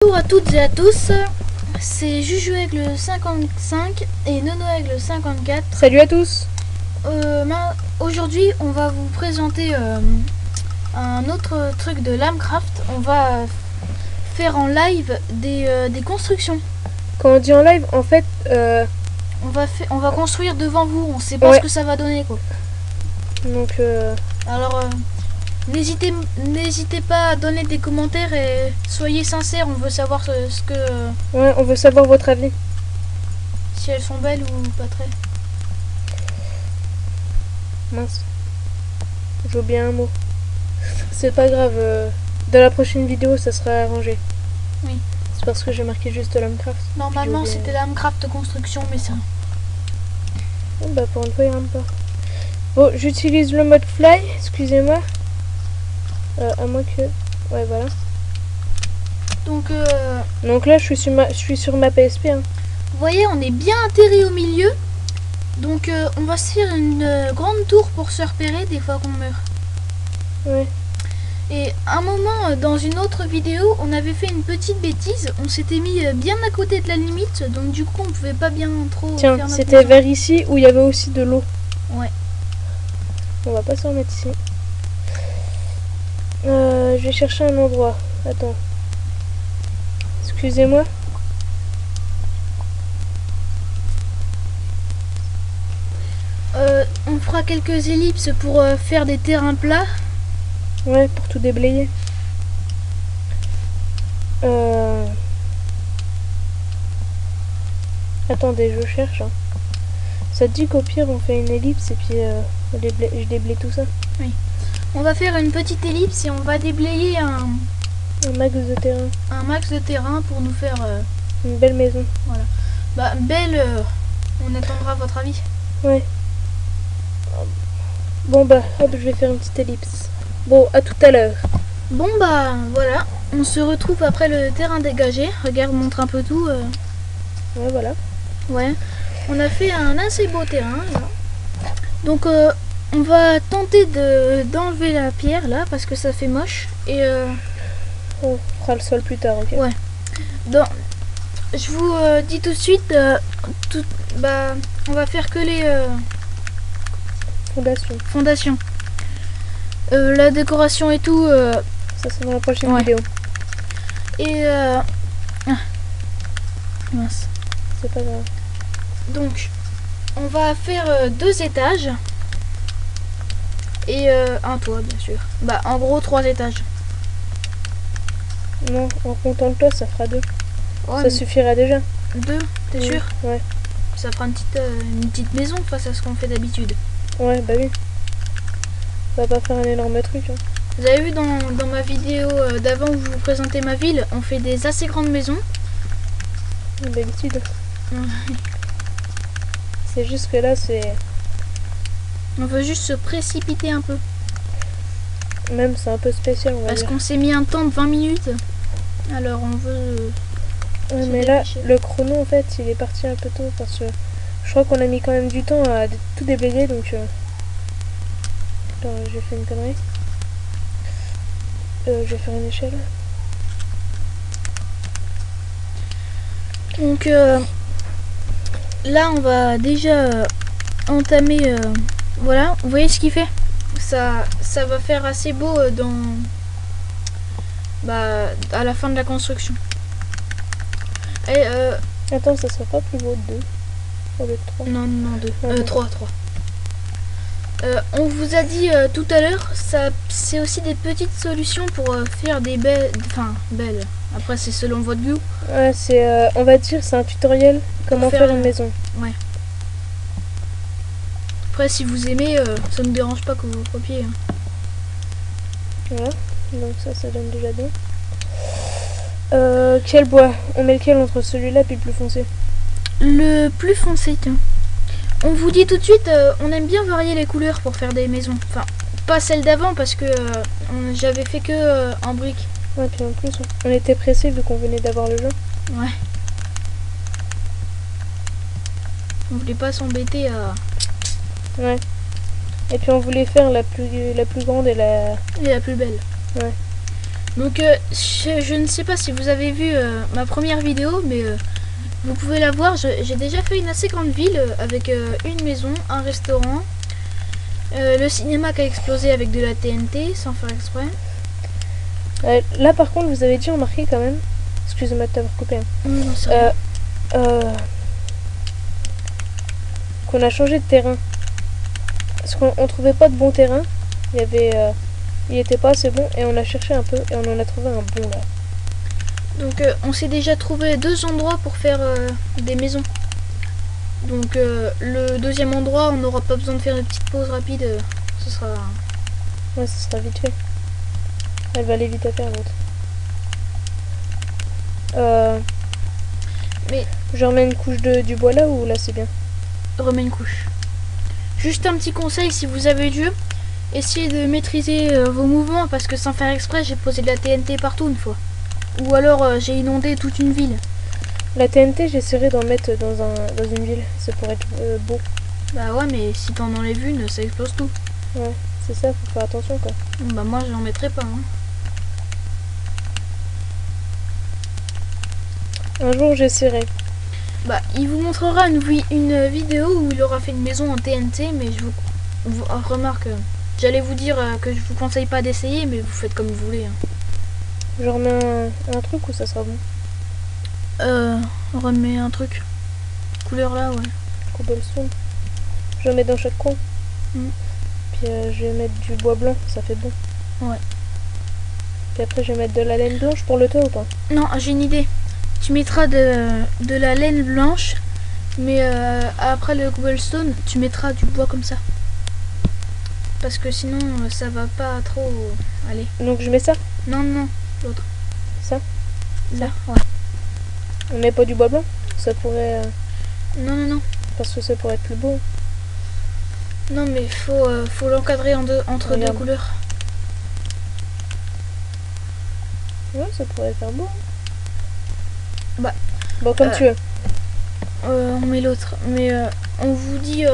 Bonjour à toutes et à tous, c'est Jujuaigle 55 et Nonoaigle 54. Salut à tous. Aujourd'hui on va vous présenter un autre truc de Lamecraft. On va faire en live des constructions. Quand on dit en live, en fait... On va construire devant vous, on sait pas ce que ça va donner quoi. Donc Alors n'hésitez pas à donner des commentaires et soyez sincères, on veut savoir ce que... ouais, on veut savoir votre avis. Si elles sont belles ou pas très. Mince. J'ai oublié un mot. C'est pas grave, dans la prochaine vidéo ça sera arrangé. Oui. C'est parce que j'ai marqué juste Lamecraft. Normalement c'était Lamecraft construction mais ça... Oh, bah pour une fois il rentre pas. Bon, j'utilise le mode fly, excusez-moi. À moins que... ouais, voilà. Donc là je suis sur ma PSP. Hein. Vous voyez, on est bien atterri au milieu. Donc on va se faire une grande tour pour se repérer des fois qu'on meurt. Ouais. Et un moment, dans une autre vidéo, on avait fait une petite bêtise. On s'était mis bien à côté de la limite. Donc du coup, on pouvait pas bien trop Tiens, faire notre c'était maison. vers ici où il y avait aussi de l'eau. Ouais. On va pas s'en mettre ici. Je vais chercher un endroit. Attends. Excusez-moi. On fera quelques ellipses pour faire des terrains plats. Ouais, pour tout déblayer. Attendez, je cherche. Hein. Ça te dit qu'au pire, on fait une ellipse et puis je déblaye tout ça. Oui. On va faire une petite ellipse et on va déblayer un max de terrain. Un max de terrain pour nous faire... une belle maison. Voilà. Bah, belle, on attendra votre avis. Ouais. Bon bah, hop, je vais faire une petite ellipse. Bon, à tout à l'heure. Bon bah, voilà. On se retrouve après le terrain dégagé. Regarde, montre un peu tout. Ouais, voilà. Ouais. On a fait un assez beau terrain, là. Donc, on va tenter d'enlever la pierre, là, parce que ça fait moche. Et on fera le sol plus tard, ok. Ouais. Je vous dis tout de suite, on va faire que les fondations. La décoration et tout. Ça c'est dans la prochaine vidéo. Et mince. C'est pas grave. Donc, on va faire 2 étages et un toit, bien sûr. Bah, en gros 3 étages. Non, en comptant le toit, ça fera 2. Ouais, ça suffira déjà. 2, t'es sûr? Ouais. Ça fera une petite maison face à ce qu'on fait d'habitude. Ouais, bah oui. On va pas faire un énorme truc. Hein. Vous avez vu dans ma vidéo d'avant où je vous présentais ma ville, on fait des assez grandes maisons. D'habitude. C'est juste que là, c'est... On veut juste se précipiter un peu. Même c'est un peu spécial, on va dire. Parce qu'on s'est mis un temps de 20 minutes. Alors on veut... Ouais, mais là, le chrono, en fait, il est parti un peu tôt. Parce que je crois qu'on a mis quand même du temps à tout déblayer, donc... Attends, j'ai fait une connerie. Je vais faire une échelle. Donc là on va déjà entamer, voilà, vous voyez ce qu'il fait, ça va faire assez beau à la fin de la construction. Et attends, ça sera pas plus beau de 2 au lieu de 3. Non, 2. 3. On vous a dit tout à l'heure, c'est aussi des petites solutions pour faire des belles, belles. Après c'est selon votre goût. Ouais, c'est, on va dire, c'est un tutoriel comment faire une maison. Ouais. Après si vous aimez, ça ne me dérange pas que vous copiez. Hein. Voilà, donc ça donne déjà bien. Quel bois? On met lequel entre celui-là et le plus foncé? Le plus foncé, tiens. On vous dit tout de suite, on aime bien varier les couleurs pour faire des maisons. Enfin, pas celle d'avant parce que j'avais fait que en briques. Ouais, puis en plus, on était pressés vu qu'on venait d'avoir le jeu. Ouais. On voulait pas s'embêter à... Ouais. Et puis on voulait faire la plus grande et la plus belle. Ouais. Donc je ne sais pas si vous avez vu ma première vidéo, mais vous pouvez la voir. J'ai déjà fait une assez grande ville avec une maison, un restaurant, le cinéma qui a explosé avec de la TNT sans faire exprès. Là par contre vous avez déjà remarqué quand même, excusez-moi de t'avoir coupé, hein. Non, c'est rien. Qu'on a changé de terrain. Parce qu'on trouvait pas de bon terrain. Il était pas assez bon et on a cherché un peu et on en a trouvé un bon là. Donc on s'est déjà trouvé 2 endroits pour faire des maisons. Donc le deuxième endroit, on n'aura pas besoin de faire une petite pause rapide. Ce sera... Ouais, ça sera vite fait. Elle va aller vite à faire l'autre. Mais je remets une couche du bois là ou là c'est bien? Remets une couche. Juste un petit conseil, si vous avez Dieu, essayez de maîtriser vos mouvements parce que sans faire exprès, j'ai posé de la TNT partout une fois. Ou alors j'ai inondé toute une ville. La TNT, j'essaierai d'en mettre dans une ville. Ça pourrait être beau. Bah ouais, mais si t'en enlèves une, ça explose tout. Ouais, c'est ça, faut faire attention quoi. Bah moi, j'en mettrai pas. Hein. Un jour, j'essaierai. Bah, il vous montrera une vidéo où il aura fait une maison en TNT, mais je vous remarque, j'allais vous dire que je vous conseille pas d'essayer, mais vous faites comme vous voulez. Hein. Je remets un truc ou ça sera bon? Remets un truc. Couleur là, ouais. Cobblestone. Je vais mettre dans chaque coin. Puis je vais mettre du bois blanc, ça fait bon. Ouais. Puis après, je vais mettre de la laine blanche pour le toit ou pas? Non, j'ai une idée. Tu mettras de la laine blanche, mais après le cobblestone, tu mettras du bois comme ça. Parce que sinon, ça va pas trop aller. Donc je mets ça? Non, non, l'autre. Ça? Là, ouais. On met pas du bois blanc? Ça pourrait... Non, non, non. Parce que ça pourrait être plus beau. Non, mais faut l'encadrer entre deux couleurs. Ouais, ça pourrait faire beau. Bah, bon, comme tu veux. On met l'autre. Mais on vous dit...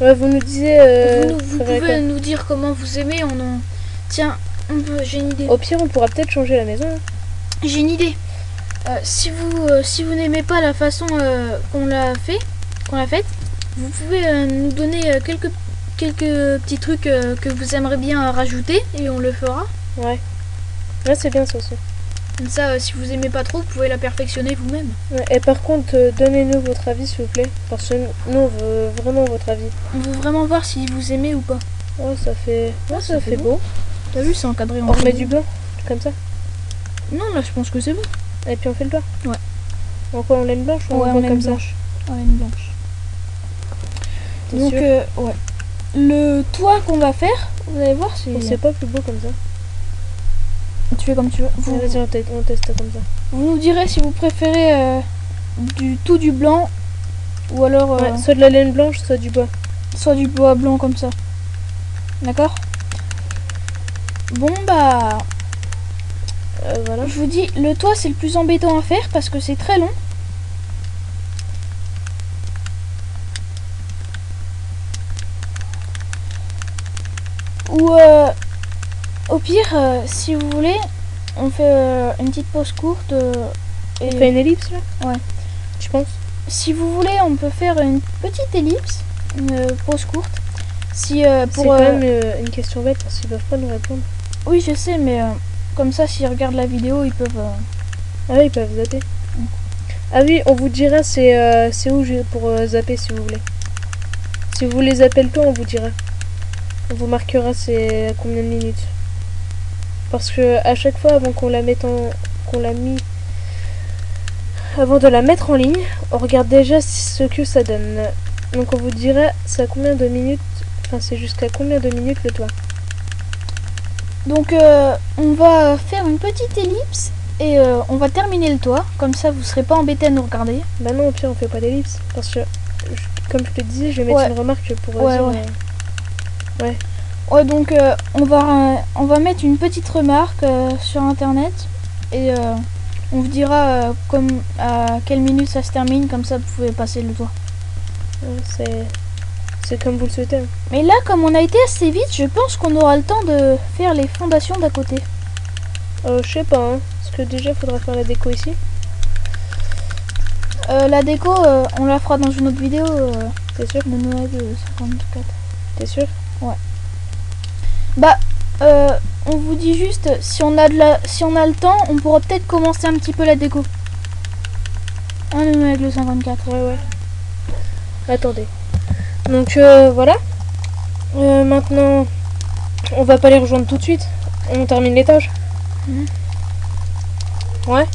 ouais, vous nous disiez... vous pouvez nous dire comment vous aimez. Tiens, j'ai une idée. Au pire, on pourra peut-être changer la maison. J'ai une idée. Si vous n'aimez pas la façon qu'on l'a faite, vous pouvez nous donner quelques petits trucs que vous aimeriez bien rajouter et on le fera. Ouais. Ouais, c'est bien ça aussi. Comme ça, si vous aimez pas trop, vous pouvez la perfectionner vous-même. Ouais, et par contre, donnez-nous votre avis s'il vous plaît. Parce que nous, on veut vraiment votre avis. On veut vraiment voir si vous aimez ou pas. Oh, ça fait, ça fait beau. T'as vu, c'est encadré en On remet du blanc, comme ça. Non, là, je pense que c'est bon. Et puis on fait le toit. Ouais. En quoi, en laine blanche ou ouais, en laine comme blanche. En laine blanche. Donc, sûr ouais. Le toit qu'on va faire, vous allez voir si... c'est pas plus beau comme ça. Tu fais comme tu veux. Vas-y, on teste comme ça. Vous nous direz si vous préférez du blanc ou alors... ouais, soit de la laine blanche, soit du bois. Soit du bois blanc comme ça. D'accord? Bon, bah... voilà. Je vous dis, le toit c'est le plus embêtant à faire parce que c'est très long. Ou au pire, si vous voulez, on fait une petite pause courte. On fait une ellipse là? Ouais. Je pense. Si vous voulez, on peut faire une petite ellipse, une pause courte. Si, c'est quand même une question bête parce qu'ils peuvent pas nous répondre. Oui, je sais, mais comme ça, s'ils regardent la vidéo, ils peuvent... Ah oui, ils peuvent zapper. Ah oui, on vous dira c'est où pour zapper si vous voulez. Si vous voulez zapper le toit, on vous dira. On vous marquera c'est combien de minutes. Parce que à chaque fois avant qu'on la mette avant de la mettre en ligne, on regarde déjà ce que ça donne. Donc on vous dira c'est à combien de minutes, enfin c'est jusqu'à combien de minutes le toit. Donc on va faire une petite ellipse et on va terminer le toit. Comme ça vous serez pas embêtés à nous regarder. Bah non, au pire on fait pas d'ellipse. Parce que comme je te disais, je vais mettre une remarque pour dire... Ouais, donc on va mettre une petite remarque sur internet et on vous dira à quelle minute ça se termine, comme ça vous pouvez passer le toit. C'est comme vous le souhaitez. Hein. Mais là, comme on a été assez vite, je pense qu'on aura le temps de faire les fondations d'à côté. Je sais pas, hein. Parce que déjà, il faudra faire la déco ici. La déco, on la fera dans une autre vidéo. T'es sûr? De Noël 54. T'es sûr? Bah, on vous dit juste, si on a le temps, on pourra peut-être commencer un petit peu la déco. Un de Noël 54. Ouais. Attendez. Donc, voilà. Maintenant, on va pas les rejoindre tout de suite. On termine l'étage. Mhm. Ouais.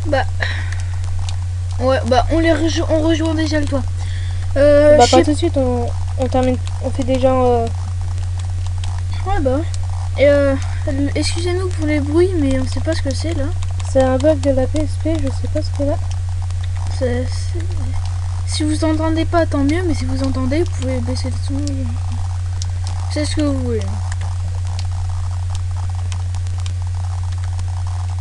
Bah, on rejoint déjà le toit. Bah, je pas sais- tout de suite. On termine. On fait déjà. Ouais, bah. Et, excusez-nous pour les bruits, mais on sait pas ce que c'est là. C'est un bug de la PSP. Je sais pas ce que là. Si vous entendez pas, tant mieux, mais si vous entendez, vous pouvez baisser le son. C'est ce que vous voulez.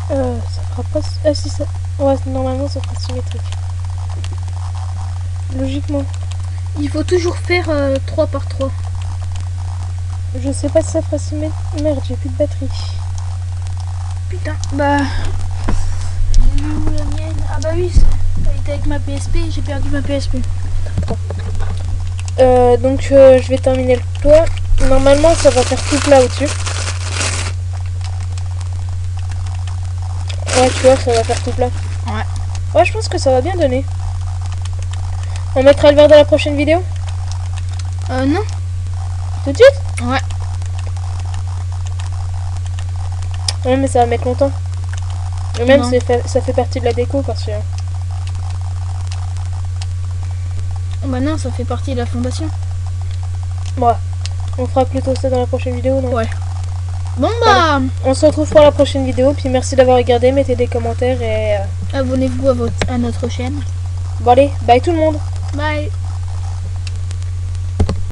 Ça fera pas. Ah si ça. Ouais, normalement ça fera symétrique. Logiquement. Il faut toujours faire 3 par 3. Je sais pas si ça fera symétrique. Merde, j'ai plus de batterie. Putain, bah. J'ai vu où la mienne. Ah bah oui, elle était avec ma PSP, j'ai perdu ma PSP. Donc je vais terminer le toit. Normalement ça va faire tout plat au-dessus. Ouais, tu vois, ça va faire tout plat. Ouais, je pense que ça va bien donner. On mettra le verre dans la prochaine vidéo? Non. Tout de suite? Ouais. Ouais, mais ça va mettre longtemps. Et même Non. ça fait partie de la déco parce que... Bah non, ça fait partie de la fondation. Ouais. On fera plutôt ça dans la prochaine vidéo, non? Ouais. Bon bah, On se retrouve pour la prochaine vidéo. Puis merci d'avoir regardé. Mettez des commentaires et... abonnez-vous à notre chaîne. Bon allez, bye tout le monde! Bye.